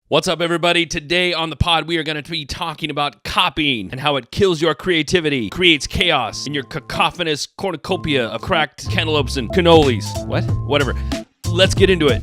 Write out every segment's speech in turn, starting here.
What's up, everybody? Today on the pod, we are going to be talking about copying and how it kills your creativity, creates chaos in your cacophonous cornucopia of cracked cantaloupes and cannolis. What? Whatever. Let's get into it.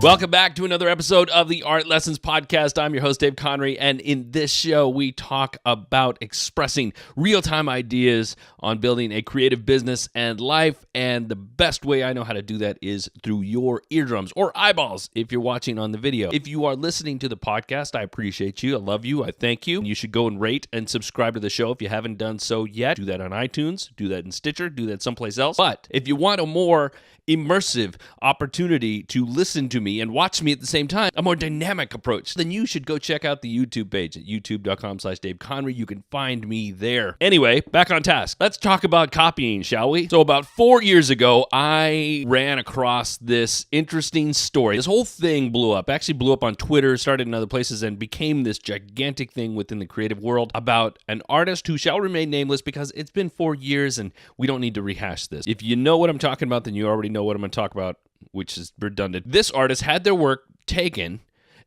Welcome back to another episode of the Art Lessons Podcast. I'm your host, Dave Conrey, and in this show, we talk about expressing real-time ideas on building a creative business and life, and the best way I know how to do that is through your eardrums or eyeballs if you're watching on the video. If you are listening to the podcast, I appreciate you. I love you. I thank you. You should go and rate and subscribe to the show if you haven't done so yet. Do that on iTunes. Do that in Stitcher. Do that someplace else. But if you want a more immersive opportunity to listen to me and watch me at the same time, a more dynamic approach, then you should go check out the YouTube page at youtube.com/Dave Conrey. You can find me there. Anyway, back on task. Let's talk about copying, shall we? So about 4 years ago, I ran across this interesting story. This whole thing blew up. Actually blew up on Twitter, started in other places, and became this gigantic thing within the creative world about an artist who shall remain nameless because it's been 4 years and we don't need to rehash this. If you know what I'm talking about, then you already know what I'm going to talk about, which is redundant. This artist had their work taken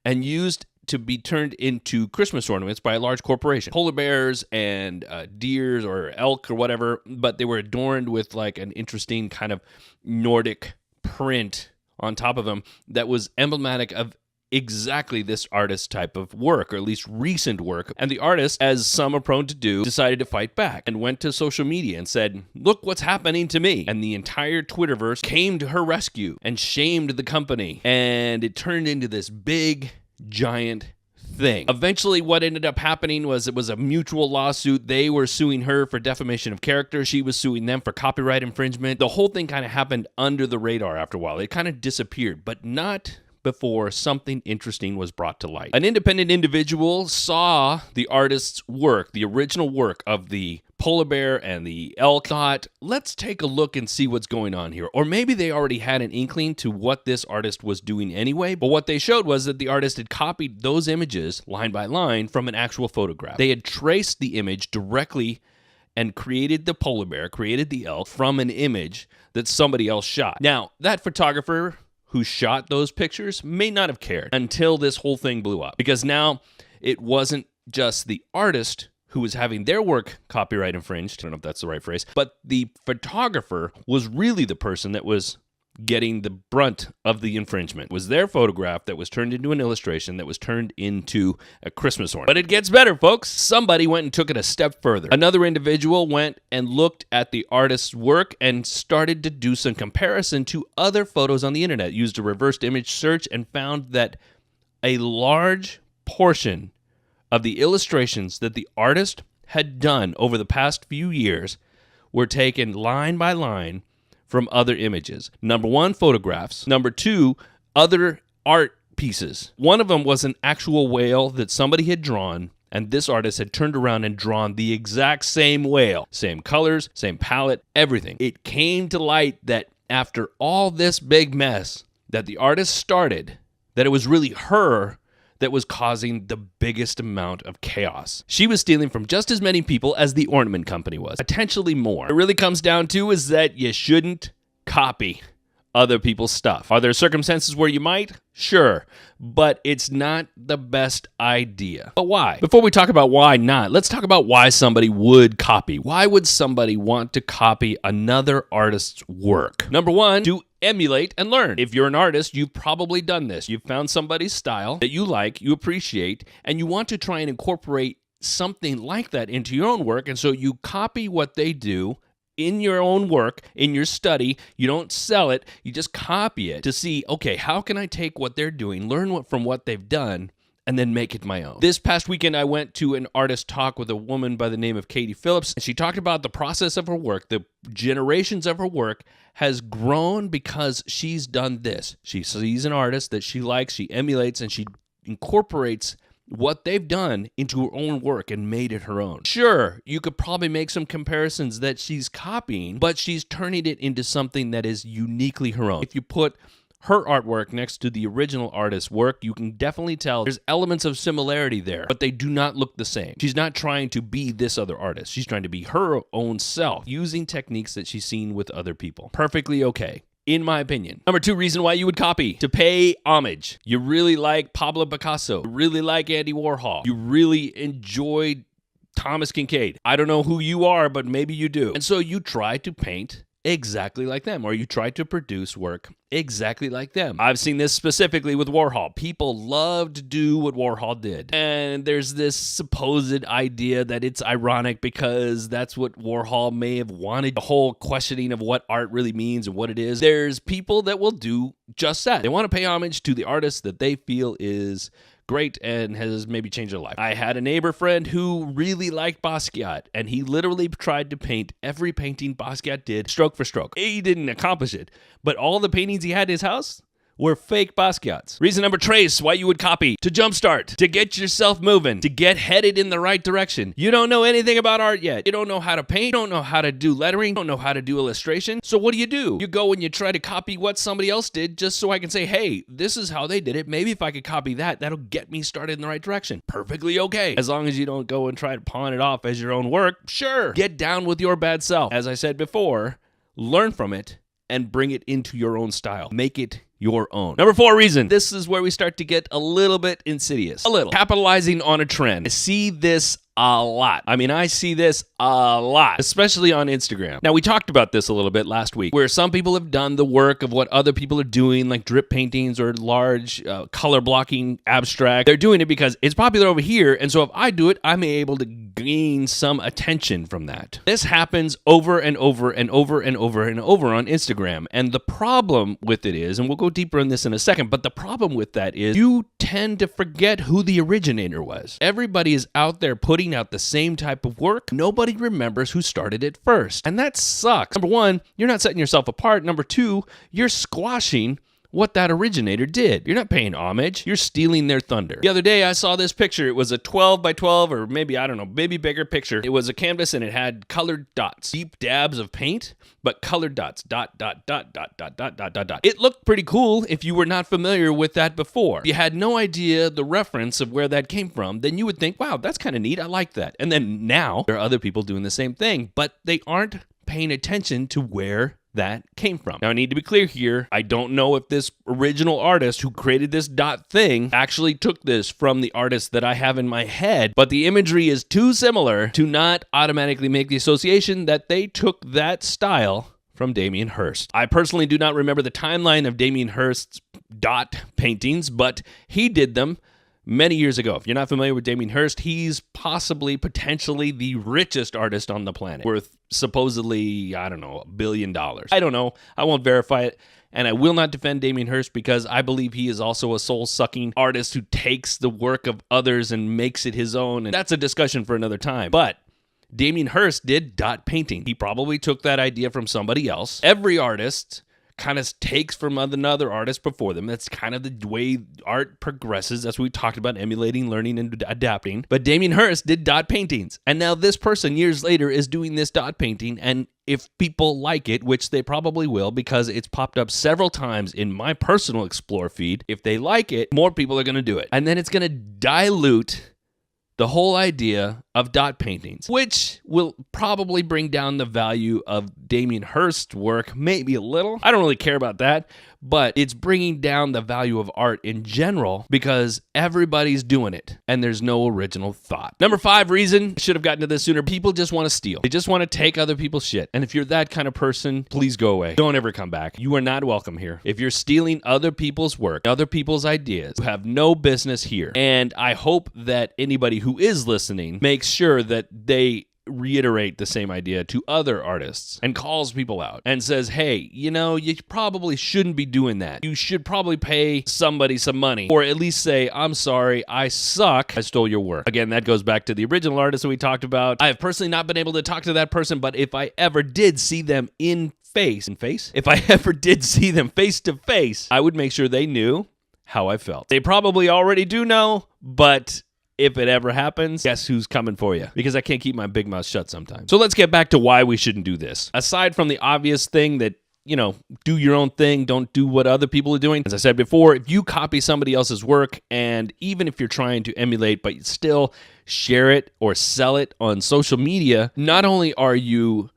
and used to be turned into Christmas ornaments by a large corporation. Polar bears and deers or elk or whatever, but they were adorned with like an interesting kind of Nordic print on top of them that was emblematic of exactly this artist's type of work, or at least recent work. And the artist, as some are prone to do, decided to fight back and went to social media and said, "Look what's happening to me." And the entire Twitterverse came to her rescue and shamed the company. And it turned into this big, giant thing. Eventually, what ended up happening was it was a mutual lawsuit. They were suing her for defamation of character. She was suing them for copyright infringement. The whole thing kind of happened under the radar after a while. It kind of disappeared, but not before something interesting was brought to light. An independent individual saw the artist's work, the original work of the polar bear and the elk, thought, let's take a look and see what's going on here. Or maybe they already had an inkling to what this artist was doing anyway, but what they showed was that the artist had copied those images line by line from an actual photograph. They had traced the image directly and created the polar bear, created the elk from an image that somebody else shot. Now, that photographer who shot those pictures may not have cared until this whole thing blew up. Because now it wasn't just the artist who was having their work copyright infringed, I don't know if that's the right phrase, but the photographer was really the person that was getting the brunt of the infringement. It was their photograph that was turned into an illustration that was turned into a Christmas ornament. But it gets better, folks. Somebody went and took it a step further. Another individual went and looked at the artist's work and started to do some comparison to other photos on the internet, used a reversed image search, and found that a large portion of the illustrations that the artist had done over the past few years were taken line by line from other images. Number one, photographs. Number two, other art pieces. One of them was an actual whale that somebody had drawn, and this artist had turned around and drawn the exact same whale. Same colors, same palette, everything. It came to light that after all this big mess that the artist started, that it was really her that was causing the biggest amount of chaos. She was stealing from just as many people as the ornament company was, potentially more. What it really comes down to is that you shouldn't copy other people's stuff. Are there circumstances where you might? Sure, but it's not the best idea. But why? Before we talk about why not, let's talk about why somebody would copy. Why would somebody want to copy another artist's work? Number one, to emulate and learn. If you're an artist, you've probably done this. You've found somebody's style that you like, you appreciate, and you want to try and incorporate something like that into your own work, and so you copy what they do in your own work, in your study. You don't sell it, you just copy it to see, okay, how can I take what they're doing, learn from what they've done, and then make it my own. This past weekend, I went to an artist talk with a woman by the name of Katie Phillips, and she talked about the process of her work. The generations of her work has grown because she's done this. She sees an artist that she likes, she emulates, and she incorporates what they've done into her own work and made it her own. Sure, you could probably make some comparisons that she's copying, but she's turning it into something that is uniquely her own. If you put her artwork next to the original artist's work, you can definitely tell there's elements of similarity there, but they do not look the same. She's not trying to be this other artist. She's trying to be her own self, using techniques that she's seen with other people. Perfectly okay. in my opinion. Number 2 reason why you would copy: to pay homage. You really like Pablo Picasso. You really like Andy Warhol. You really enjoy Thomas Kincaid. I don't know who you are, but maybe you do. And so you try to paint exactly like them, or you try to produce work exactly like them. I've seen this specifically with Warhol. People love to do what Warhol did. And there's this supposed idea that it's ironic because that's what Warhol may have wanted. The whole questioning of what art really means and what it is. There's people that will do just that. They want to pay homage to the artist that they feel is great and has maybe changed their life. I had a neighbor friend who really liked Basquiat, and he literally tried to paint every painting Basquiat did, stroke for stroke. He didn't accomplish it, but all the paintings he had in his house were fake Basquiats. Reason number 3 why you would copy: to jumpstart, to get yourself moving, to get headed in the right direction. You don't know anything about art yet. You don't know how to paint. You don't know how to do lettering. You don't know how to do illustration. So what do? You go and you try to copy what somebody else did just so I can say, hey, this is how they did it. Maybe if I could copy that, that'll get me started in the right direction. Perfectly okay. As long as you don't go and try to pawn it off as your own work, sure. Get down with your bad self. As I said before, learn from it and bring it into your own style. Make it your own. Number 4 reason. This is where we start to get a little bit insidious. A little. Capitalizing on a trend. I see this a lot. I see this a lot, especially on Instagram. Now, we talked about this a little bit last week, where some people have done the work of what other people are doing, like drip paintings or large color blocking abstract. They're doing it because it's popular over here, and so if I do it, I'm able to gain some attention from that. This happens over and over and over and over and over on Instagram, and the problem with it is, and we'll go deeper in this in a second, but the problem with that is you tend to forget who the originator was. Everybody is out there putting out the same type of work. Nobody remembers who started it first. And that sucks. Number 1, you're not setting yourself apart. Number 2, you're squashing what that originator did. You're not paying homage. You're stealing their thunder. The other day, I saw this picture. It was a 12 by 12, or maybe, I don't know, maybe bigger picture. It was a canvas, and it had colored dots, deep dabs of paint, but colored dots, dot, dot, dot, dot, dot, dot, dot, dot, dot. It looked pretty cool if you were not familiar with that before. If you had no idea the reference of where that came from, then you would think, wow, that's kind of neat. I like that. And then now, there are other people doing the same thing, but they aren't paying attention to where that came from. Now, I need to be clear here. I don't know if this original artist who created this dot thing actually took this from the artist that I have in my head, but the imagery is too similar to not automatically make the association that they took that style from Damien Hirst. I personally do not remember the timeline of Damien Hirst's dot paintings, but he did them many years ago. If you're not familiar with Damien Hirst, he's potentially the richest artist on the planet, worth supposedly, I don't know, $1 billion. I don't know. I won't verify it. And I will not defend Damien Hirst because I believe he is also a soul-sucking artist who takes the work of others and makes it his own. And that's a discussion for another time. But Damien Hirst did dot painting. He probably took that idea from somebody else. Every artist kind of takes from another artist before them. That's kind of the way art progresses. That's what we talked about, emulating, learning, and adapting. But Damien Hirst did dot paintings. And now this person, years later, is doing this dot painting. And if people like it, which they probably will because it's popped up several times in my personal Explore feed, if they like it, more people are going to do it. And then it's going to dilute the whole idea of dot paintings, which will probably bring down the value of Damien Hirst's work, maybe a little. I don't really care about that, but it's bringing down the value of art in general because everybody's doing it and there's no original thought. Number 5 reason, I should have gotten to this sooner, people just want to steal. They just want to take other people's shit. And if you're that kind of person, please go away. Don't ever come back. You are not welcome here. If you're stealing other people's work, other people's ideas, you have no business here. And I hope that anybody who is listening makes sure that they reiterate the same idea to other artists and calls people out and says, hey, you probably shouldn't be doing that. You should probably pay somebody some money, or at least say, I'm sorry, I suck, I stole your work. Again, that goes back to the original artist that we talked about. I have personally not been able to talk to that person, but if I ever did see them if I ever did see them face to face, I would make sure they knew how I felt. They probably already do know, but if it ever happens, guess who's coming for you? Because I can't keep my big mouth shut sometimes. So let's get back to why we shouldn't do this. Aside from the obvious thing that, do your own thing, don't do what other people are doing. As I said before, if you copy somebody else's work, and even if you're trying to emulate, but still share it or sell it on social media, not only are you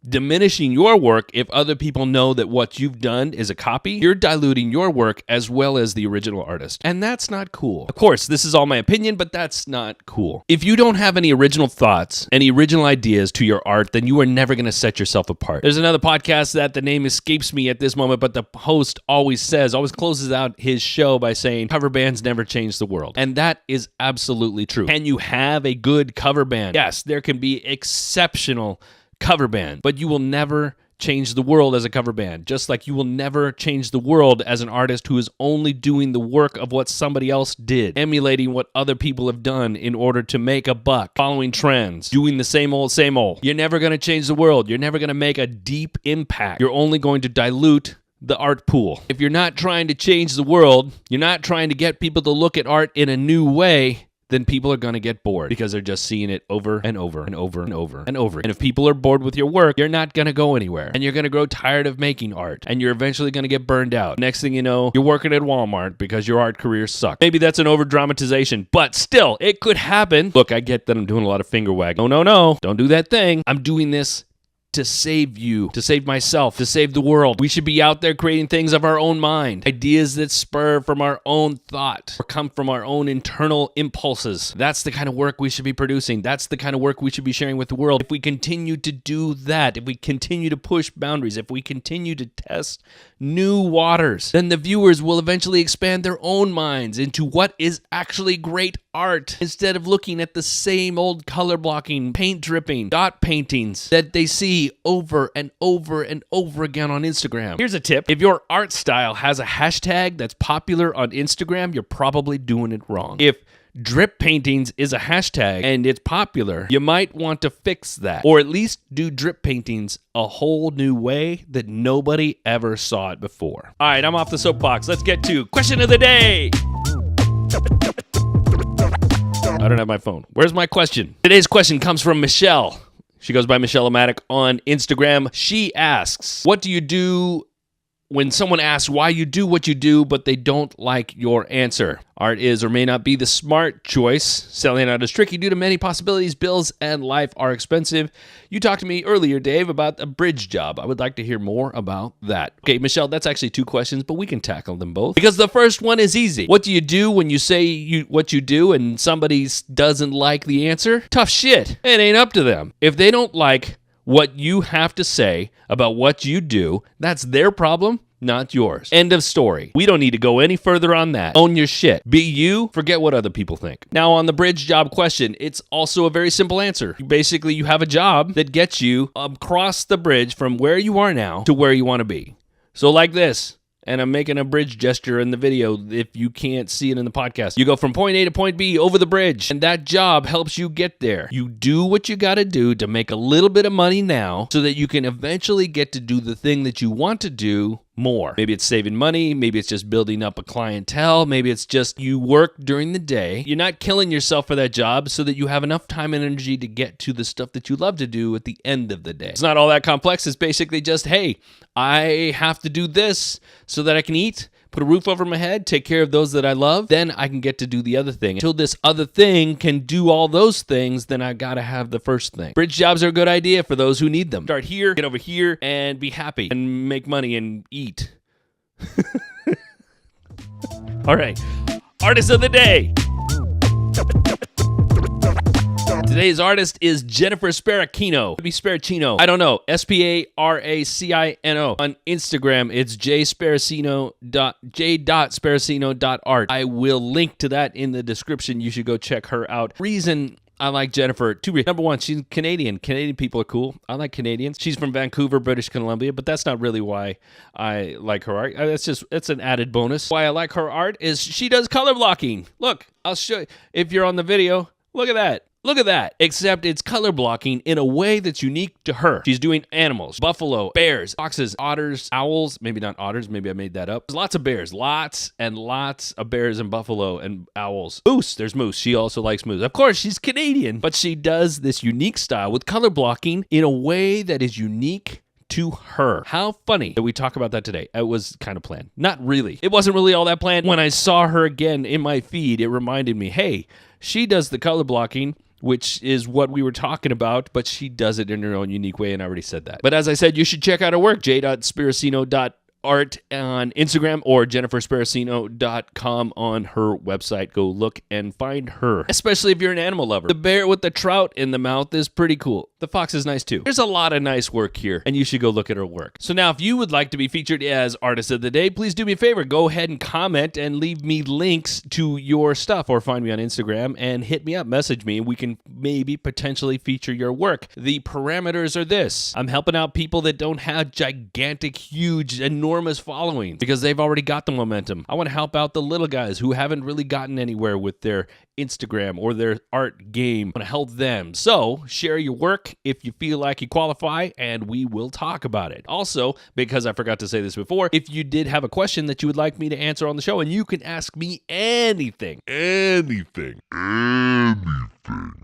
diminishing your work if other people know that what you've done is a copy. You're diluting your work as well as the original artist. And that's not cool. Of course, this is all my opinion, but that's not cool. If you don't have any original thoughts, any original ideas to your art, then you are never going to set yourself apart. There's another podcast that the name escapes me at this moment, but the host always closes out his show by saying, cover bands never change the world. And that is absolutely true. Can you have a good cover band? Yes, there can be exceptional cover band, but you will never change the world as a cover band, just like you will never change the world as an artist who is only doing the work of what somebody else did, emulating what other people have done in order to make a buck, following trends, doing the same old, same old. You're never going to change the world. You're never going to make a deep impact. You're only going to dilute the art pool. If you're not trying to change the world, you're not trying to get people to look at art in a new way, then people are going to get bored because they're just seeing it over and over and over and over and over. And if people are bored with your work, you're not going to go anywhere. And you're going to grow tired of making art. And you're eventually going to get burned out. Next thing you know, you're working at Walmart because your art career sucks. Maybe that's an over-dramatization, but still, it could happen. Look, I get that I'm doing a lot of finger wagging. No, don't do that thing. I'm doing this to save you, to save myself, to save the world. We should be out there creating things of our own mind, ideas that spur from our own thought or come from our own internal impulses. That's the kind of work we should be producing. That's the kind of work we should be sharing with the world. If we continue to do that, if we continue to push boundaries, if we continue to test new waters, then the viewers will eventually expand their own minds into what is actually great art instead of looking at the same old color blocking, paint dripping, dot paintings that they see over and over and over again on Instagram. Here's a tip. If your art style has a hashtag that's popular on Instagram, you're probably doing it wrong. If drip paintings is a hashtag and it's popular, you might want to fix that. Or at least do drip paintings a whole new way that nobody ever saw it before. All right, I'm off the soapbox. Let's get to question of the day. I don't have my phone. Where's my question? Today's question comes from Michelle. She goes by Michelle Amatic on Instagram. She asks, what do you do when someone asks why you do what you do, but they don't like your answer? Art is or may not be the smart choice. Selling out is tricky due to many possibilities. Bills and life are expensive. You talked to me earlier, Dave, about a bridge job. I would like to hear more about that. Okay, Michelle, that's actually 2 questions, but we can tackle them both. Because the first one is easy. What do you do when you say what you do and somebody doesn't like the answer? Tough shit. It ain't up to them. If they don't like what you have to say about what you do, that's their problem, not yours. End of story. We don't need to go any further on that. Own your shit. Be you. Forget what other people think. Now, on the bridge job question, it's also a very simple answer. Basically, you have a job that gets you across the bridge from where you are now to where you want to be. So like this. And I'm making a bridge gesture in the video if you can't see it in the podcast. You go from point A to point B over the bridge, and that job helps you get there. You do what you got to do to make a little bit of money now so that you can eventually get to do the thing that you want to do more. Maybe it's saving money. Maybe it's just building up a clientele. Maybe it's just you work during the day. You're not killing yourself for that job so that you have enough time and energy to get to the stuff that you love to do at the end of the day. It's not all that complex. It's basically just, hey, I have to do this so that I can eat, put a roof over my head, take care of those that I love, then I can get to do the other thing. Until this other thing can do all those things, then I gotta have the first thing. Bridge jobs are a good idea for those who need them. Start here, get over here, and be happy, and make money, and eat. All right, artist of the day. Today's artist is Jennifer Sparacino. Could be Sparacino. I don't know. Sparacino. On Instagram, it's j.sparacino.art. I will link to that in the description. You should go check her out. Reason I like Jennifer, 2 reasons. Number 1, she's Canadian. Canadian people are cool. I like Canadians. She's from Vancouver, British Columbia, but that's not really why I like her art. It's an added bonus. Why I like her art is she does color blocking. Look, I'll show you. If you're on the video, look at that. Look at that. Except it's color blocking in a way that's unique to her. She's doing animals, buffalo, bears, foxes, otters, owls. Maybe not otters. Maybe I made that up. There's lots of bears. Lots and lots of bears and buffalo and owls. Moose. There's moose. She also likes moose. Of course, she's Canadian. But she does this unique style with color blocking in a way that is unique to her. How funny that we talk about that today. It was kind of planned. Not really. It wasn't really all that planned. When I saw her again in my feed, it reminded me, hey, she does the color blocking which is what we were talking about, but she does it in her own unique way, and I already said that. But as I said, you should check out her work, j.sparacino.art on Instagram or jennifersparacino.com on her website. Go look and find her, especially if you're an animal lover. The bear with the trout in the mouth is pretty cool. The fox is nice too. There's a lot of nice work here, and you should go look at her work. So now, if you would like to be featured as Artist of the Day, please do me a favor. Go ahead and comment and leave me links to your stuff, or find me on Instagram and hit me up, message me, and we can maybe potentially feature your work. The parameters are this. I'm helping out people that don't have gigantic, huge, enormous followings because they've already got the momentum. I want to help out the little guys who haven't really gotten anywhere with their Instagram or their art game. I want to help them. So share your work if you feel like you qualify, and we will talk about it. Also, because I forgot to say this before, if you did have a question that you would like me to answer on the show, and you can ask me anything. You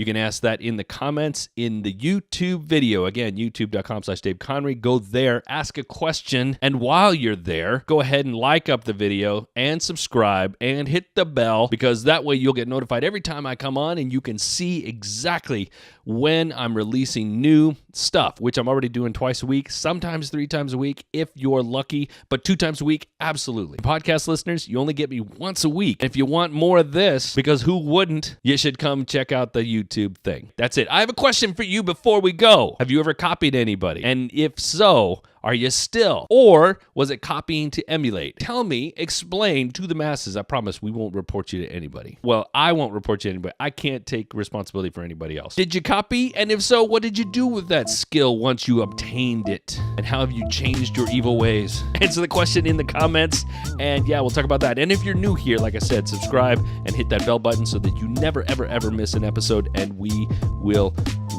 can ask that in the comments in the YouTube video. Again, youtube.com/Dave Conrey. Go there, ask a question, and while you're there, go ahead and like up the video and subscribe and hit the bell, because that way you'll get notified every time I come on, and you can see exactly when I'm releasing new stuff, which I'm already doing twice a week, sometimes 3 times a week if you're lucky, but 2 times a week, absolutely. Podcast listeners, you only get me once a week. If you want more of this, because who wouldn't, you should come check out the YouTube thing. That's it. I have a question for you before we go. Have you ever copied anybody? And if so, are you still? Or was it copying to emulate? Tell me, explain to the masses. I promise we won't report you to anybody. Well, I won't report you to anybody. I can't take responsibility for anybody else. Did you copy? And if so, what did you do with that skill once you obtained it? And how have you changed your evil ways? Answer the question in the comments, and yeah, we'll talk about that. And if you're new here, like I said, subscribe and hit that bell button so that you never, ever, ever miss an episode, and we will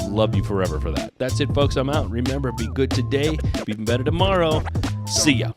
love you forever for that. That's it, folks. I'm out. Remember, be good today, be even better tomorrow. See ya.